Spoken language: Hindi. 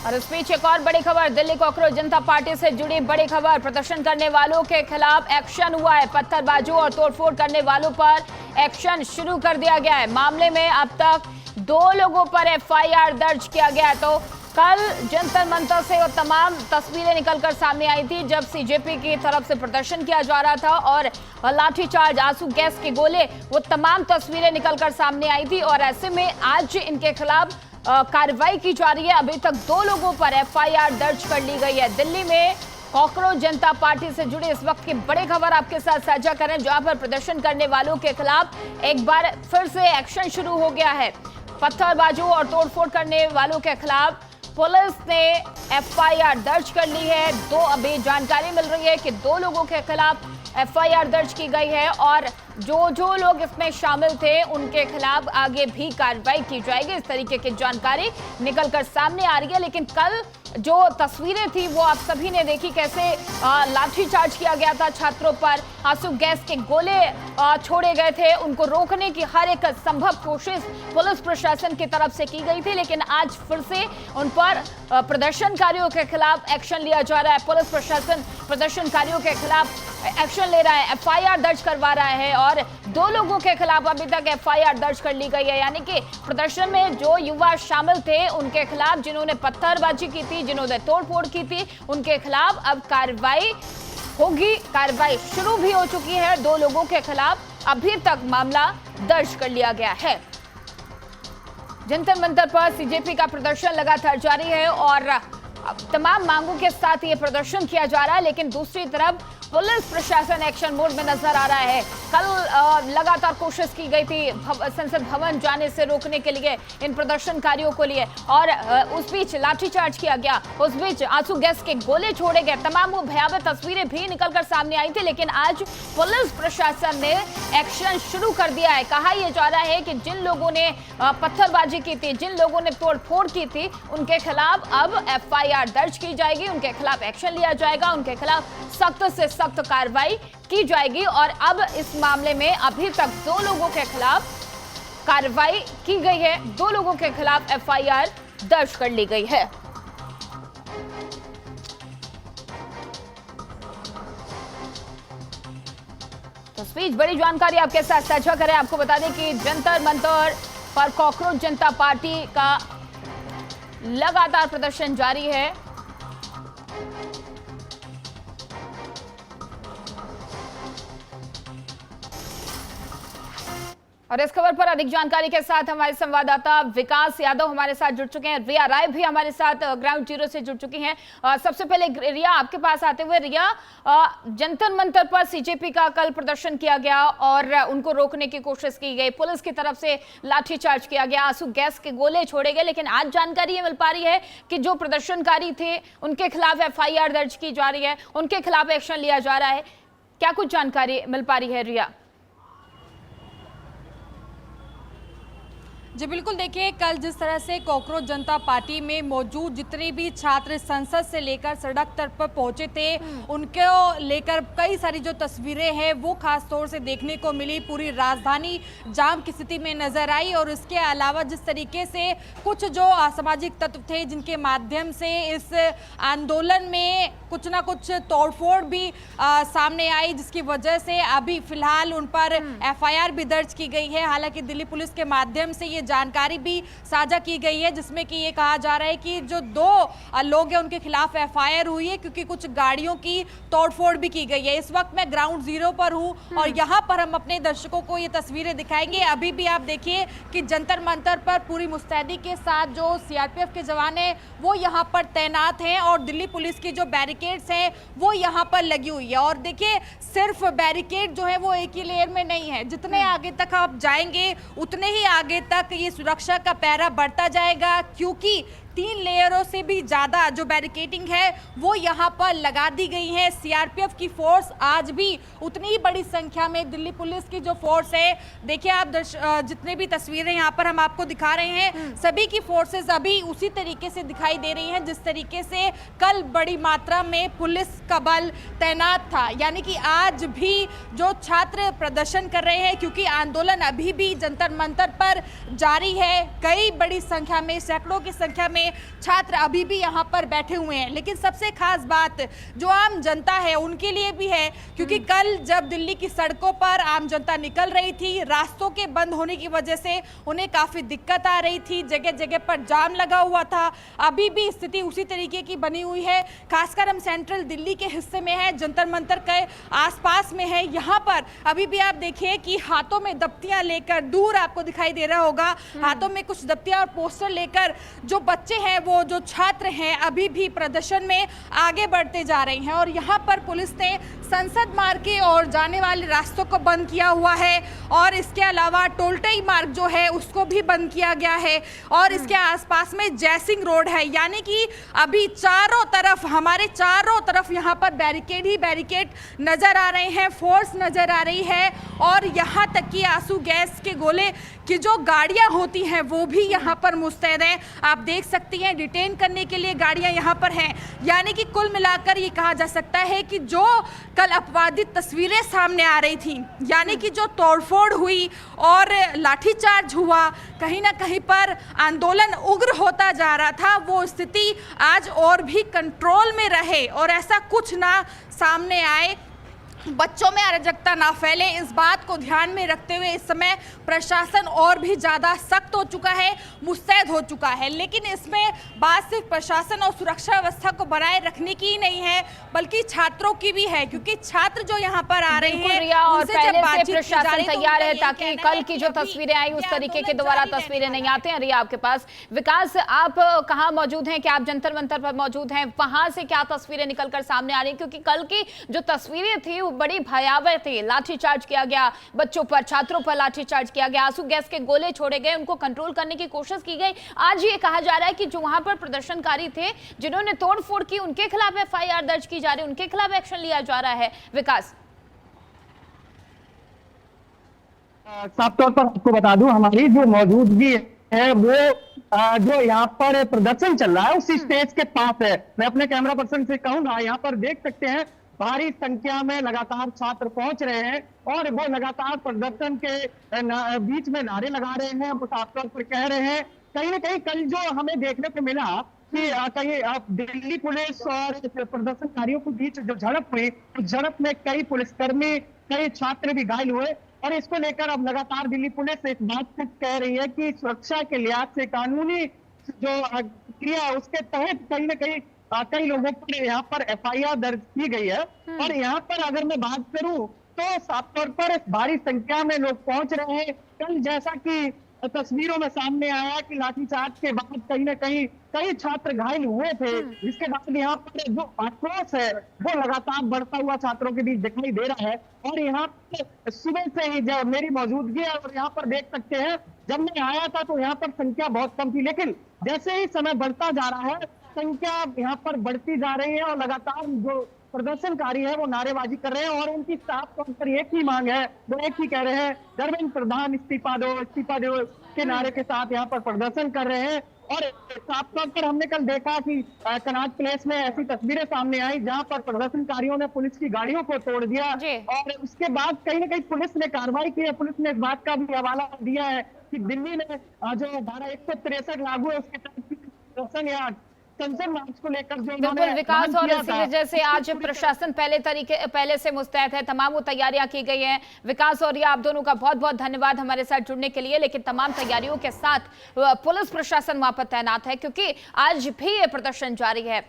और इस बीच एक और बड़ी खबर, दिल्ली कॉकरोच जनता पार्टी से जुड़ी बड़ी खबर। प्रदर्शन करने वालों के खिलाफ एक्शन हुआ है। पत्थरबाजी और तोड़फोड़ करने वालों पर एक्शन शुरू कर दिया गया है। मामले में अब तक 2 लोगों पर एफआईआर दर्ज किया गया है। तो कल जंतर मंतर से वो तमाम तस्वीरें निकलकर सामने आई थी जब सीजेपी की तरफ से प्रदर्शन किया जा रहा था और लाठीचार्ज, आंसू गैस के गोले, वो तमाम तस्वीरें निकलकर सामने आई थी। और ऐसे में आज इनके खिलाफ कार्रवाई की जा रही है। अभी तक 2 लोगों पर एफआईआर दर्ज कर ली गई है। दिल्ली में कॉकरोच जनता पार्टी से जुड़ी इस वक्त की बड़ी खबर आपके साथ साझा करें, जहां पर प्रदर्शन करने वालों के खिलाफ एक बार फिर से एक्शन शुरू हो गया है। पत्थरबाजी और तोड़फोड़ करने वालों के खिलाफ पुलिस ने एफआईआर दर्ज कर ली है। अभी जानकारी मिल रही है कि 2 लोगों के खिलाफ एफआईआर दर्ज की गई है और जो लोग इसमें शामिल थे उनके खिलाफ आगे भी कार्रवाई की जाएगी। इस तरीके की जानकारी निकलकर सामने आ रही है। लेकिन कल जो तस्वीरें थी वो आप सभी ने देखी, कैसे लाठीचार्ज किया गया था छात्रों पर, आंसू गैस के गोले छोड़े गए थे। उनको रोकने की हर एक संभव कोशिश पुलिस प्रशासन की तरफ से की गई थी। लेकिन आज फिर से उन पर प्रदर्शनकारियों के खिलाफ एक्शन लिया जा रहा है। पुलिस प्रशासन प्रदर्शनकारियों के खिलाफ एक्शन ले रहा है, एफआईआर दर्ज करवा रहा है और 2 लोगों के खिलाफ अभी तक एफआईआर दर्ज कर ली गई है। यानी कि प्रदर्शन में जो युवा शामिल थे उनके खिलाफ, जिन्होंने पत्थरबाजी की थी, जिन्होंने तोड़फोड़ की थी, उनके खिलाफ अब कार्रवाई होगी। कार्रवाई शुरू भी हो चुकी है। 2 लोगों के खिलाफ अभी तक मामला दर्ज कर लिया गया है। जंतर मंतर पर सीजेपी का प्रदर्शन लगातार जारी है और तमाम मांगों के साथ ये प्रदर्शन किया जा रहा है। लेकिन दूसरी तरफ पुलिस प्रशासन एक्शन मोड में नजर आ रहा है। कल लगातार कोशिश की गई थी संसद भवन जाने से रोकने के लिए इन प्रदर्शनकारियों को लिए, और उस बीच लाठीचार्ज किया गया, उस बीच आंसू गैस के गोले छोड़े गए। तमाम वो भयावह तस्वीरें भी निकलकर सामने आई थी। लेकिन आज पुलिस प्रशासन ने एक्शन शुरू कर दिया है। कहा यह जा रहा है कि जिन लोगों ने पत्थरबाजी की थी, जिन लोगों ने तोड़फोड़ की थी, उनके खिलाफ अब एफआईआर दर्ज की जाएगी, उनके खिलाफ एक्शन लिया जाएगा, उनके खिलाफ सख्त से सख्त कार्रवाई की जाएगी। और अब इस मामले में अभी तक 2 लोगों के खिलाफ कार्रवाई की गई है, 2 लोगों के खिलाफ एफआईआर दर्ज कर ली गई है। तो इस बीच बड़ी जानकारी आपके साथ साझा करें। आपको बता दें कि जंतर मंतर पर कॉकरोच जनता पार्टी का लगातार प्रदर्शन जारी है। और इस खबर पर अधिक जानकारी के साथ हमारे संवाददाता विकास यादव हमारे साथ जुड़ चुके हैं। रिया राय भी हमारे साथ ग्राउंड जीरो से जुड़ चुकी हैं। सबसे पहले रिया, आपके पास आते हुए, रिया, जंतर मंतर पर सीजेपी का कल प्रदर्शन किया गया और उनको रोकने की कोशिश की गई, पुलिस की तरफ से लाठीचार्ज किया गया, आंसू गैस के गोले छोड़े गए। लेकिन आज जानकारी ये मिल पा रही है कि जो प्रदर्शनकारी थे उनके खिलाफ एफआईआर दर्ज की जा रही है, उनके खिलाफ एक्शन लिया जा रहा है। क्या कुछ जानकारी मिल पा रही है रिया? जी बिल्कुल, देखिए कल जिस तरह से कॉकरोच जनता पार्टी में मौजूद जितने भी छात्र संसद से लेकर सड़क तक पर पहुंचे थे, उनको लेकर कई सारी जो तस्वीरें हैं वो खास तौर से देखने को मिली। पूरी राजधानी जाम की स्थिति में नजर आई और इसके अलावा जिस तरीके से कुछ जो असामाजिक तत्व थे जिनके माध्यम से इस आंदोलन में कुछ ना कुछ तोड़फोड़ भी सामने आई, जिसकी वजह से अभी फिलहाल उन पर एफआईआर भी दर्ज की गई है। हालांकि दिल्ली पुलिस के माध्यम से ये जानकारी भी साझा की गई है जिसमें कि ये कहा जा रहा है कि जो 2 लोग हैं उनके खिलाफ एफआईआर हुई है क्योंकि कुछ गाड़ियों की तोड़फोड़ भी की गई है। इस वक्त मैं ग्राउंड जीरो पर हूं और यहां पर हम अपने दर्शकों को ये तस्वीरें दिखाएंगे। अभी भी आप देखिए कि जंतर मंतर पर पूरी मुस्तैदी के साथ जो सीआरपीएफ के जवान हैं वो यहाँ पर तैनात हैं और दिल्ली पुलिस की जो बैरिकेड्स हैं वो यहाँ पर लगी हुई है। और देखिए सिर्फ बैरिकेड जो है वो एक ही लेयर में नहीं है, जितने आगे तक आप जाएंगे उतने ही आगे तक ये सुरक्षा का पहरा बढ़ता जाएगा, क्योंकि 3 लेयरों से भी ज़्यादा जो बैरिकेडिंग है वो यहाँ पर लगा दी गई है। सीआरपीएफ की फोर्स आज भी उतनी ही बड़ी संख्या में, दिल्ली पुलिस की जो फोर्स है, देखिए आप जितने भी तस्वीरें यहाँ पर हम आपको दिखा रहे हैं, सभी की फोर्सेस अभी उसी तरीके से दिखाई दे रही हैं जिस तरीके से कल बड़ी मात्रा में पुलिस का बल तैनात था। यानी कि आज भी जो छात्र प्रदर्शन कर रहे हैं, क्योंकि आंदोलन अभी भी जंतर मंतर पर जारी है, कई बड़ी संख्या में, सैकड़ों की संख्या में में छात्र अभी भी यहाँ पर बैठे हुए हैं। लेकिन सबसे खास बात जो आम जनता है उनके लिए भी है, क्योंकि कल जब दिल्ली की सड़कों पर आम जनता निकल रही थी, रास्तों के बंद होने की वजह से उन्हें काफी दिक्कत आ रही थी, जगह जगह पर जाम लगा हुआ था। अभी भी स्थिति उसी तरीके की बनी हुई है। खासकर हम सेंट्रल दिल्ली के हिस्से में है, जंतर मंतर के आसपास में है। यहाँ पर अभी भी आप देखिए कि हाथों में दफ्तियां लेकर, दूर आपको दिखाई दे रहा होगा, हाथों में कुछ दफ्तियां और पोस्टर लेकर जो बच्चे हैं, वो जो छात्र हैं, अभी भी प्रदर्शन में आगे बढ़ते जा रहे हैं। और यहाँ पर पुलिस ने संसद मार्ग के और जाने वाले रास्तों को बंद किया हुआ है, और इसके अलावा टोलटई मार्ग जो है उसको भी बंद किया गया है। और इसके आसपास में जयसिंह रोड है, यानी कि अभी चारों तरफ, हमारे चारों तरफ यहाँ पर बैरिकेड ही बैरिकेड नजर आ रहे हैं, फोर्स नजर आ रही है। और यहाँ तक कि आंसू गैस के गोले की जो गाड़ियाँ होती हैं वो भी यहाँ पर मुस्तैद हैं। आप देख सकती हैं, डिटेन करने के लिए गाड़ियाँ यहाँ पर हैं। यानी कि कुल मिलाकर ये कहा जा सकता है कि जो कल अपवादित तस्वीरें सामने आ रही थी, यानी कि जो तोड़फोड़ हुई और लाठीचार्ज हुआ, कहीं ना कहीं पर आंदोलन उग्र होता जा रहा था, वो स्थिति आज और भी कंट्रोल में रहे और ऐसा कुछ ना सामने आए, बच्चों में अराजकता ना फैले, इस बात को ध्यान में रखते हुए इस समय प्रशासन और भी ज़्यादा सख्त हो चुका है, मुस्तैद हो चुका है। लेकिन इसमें बात सिर्फ प्रशासन और सुरक्षा व्यवस्था को बनाए रखने की ही नहीं है, बल्कि छात्रों की भी है, क्योंकि छात्र जो यहाँ पर आ रहे हैं रिया, और उनसे पहले जब से बातचीत प्रशासन की जा रही है, तैयार तो है उनका ताकि ये कल कहना की है जो कि अभी तस्वीरें आई उस ये तरीके के आंदोलन दोबारा जारी तस्वीरें नहीं रहेगा। आते हैं। रिया आपके पास, विकास आप कहाँ मौजूद हैं? क्या आप जंतर मंतर पर मौजूद हैं? वहां से क्या तस्वीरें निकलकर सामने आ रही हैं? क्योंकि कल की जो तस्वीरें थी वो बड़ी भयावह थी। लाठीचार्ज किया गया बच्चों पर, छात्रों पर लाठीचार्ज किया गया, आंसू गैस के गोले छोड़े गए, उनको कंट्रोल करने की कोशिश की गई। आज ये कहा जा रहा है कि जो वहां पर प्रदर्शनकारी थे, जिन्होंने तोड़फोड़ की, उनके खिलाफ एफआईआर दर्ज की जा रही है, उनके खिलाफ एक्शन लिया जा रहा है। विकास, साफ तौर पर आपको बता दूं, हमारी जो मौजूदगी है वो जो यहाँ पर प्रदर्शन चल रहा है उसी स्टेज के पास है। मैं अपने कैमरा पर्सन से कहूंगा, यहाँ पर देख सकते हैं भारी संख्या में लगातार छात्र पहुंच रहे हैं और वो लगातार प्रदर्शन के बीच में नारे लगा रहे हैं, साफ तौर पर कह रहे हैं। कहीं ना कहीं कल जो हमें देखने को मिला कि कहीं दिल्ली पुलिस और प्रदर्शनकारियों के बीच जो झड़प हुई, उस झड़प में कई पुलिसकर्मी, कई छात्र भी घायल हुए। और इसको लेकर अब लगातार दिल्ली पुलिस एक बात कह रही है कि सुरक्षा के लिहाज से कानूनी जो क्रिया है उसके तहत कहीं ना कहीं कई लोगों पर यहाँ पर एफआईआर दर्ज की गई है। और यहाँ पर अगर मैं बात करूं तो साफ तौर पर भारी संख्या में लोग पहुंच रहे हैं। कल जैसा कि तस्वीरों में सामने आया कि लाठीचार्ज के बाद कहीं ना कहीं कई छात्र घायल हुए थे, जिसके बाद यहाँ पर जो आक्रोश है वो लगातार बढ़ता हुआ छात्रों के बीच दिखाई दे रहा है। और यहाँ पर सुबह से ही जब मेरी मौजूदगी है और यहाँ पर देख सकते हैं, जब मैं आया था तो यहाँ पर संख्या बहुत कम थी, लेकिन जैसे ही समय बढ़ता जा रहा है संख्या यहाँ पर बढ़ती जा रही है और लगातार जो प्रदर्शनकारी है वो नारेबाजी कर रहे हैं। और उनकी साफ तौर पर एक ही मांग है, वो एक ही कह रहे हैं, धर्मेंद्र प्रधान इस्तीफा दो के नारे के साथ यहाँ पर प्रदर्शन कर रहे हैं। और साफ तौर पर हमने कल देखा कि कनॉट प्लेस में ऐसी तस्वीरें सामने आई जहां पर प्रदर्शनकारियों ने पुलिस की गाड़ियों को तोड़ दिया और उसके बाद कहीं ना कहीं पुलिस ने कार्रवाई की है। पुलिस ने इस बात का भी हवाला दिया है कि दिल्ली में जो धारा 163 लागू है उसके तहत प्रदर्शन या संसद मार्च को लेकर जो बिल्कुल विकास, और इसी वजह से आज प्रशासन पहले से मुस्तैद है, तमाम वो तैयारियां की गई हैं। विकास और ये आप दोनों का बहुत बहुत धन्यवाद हमारे साथ जुड़ने के लिए। लेकिन तमाम तैयारियों के साथ पुलिस प्रशासन वहां पर तैनात है, क्योंकि आज भी ये प्रदर्शन जारी है।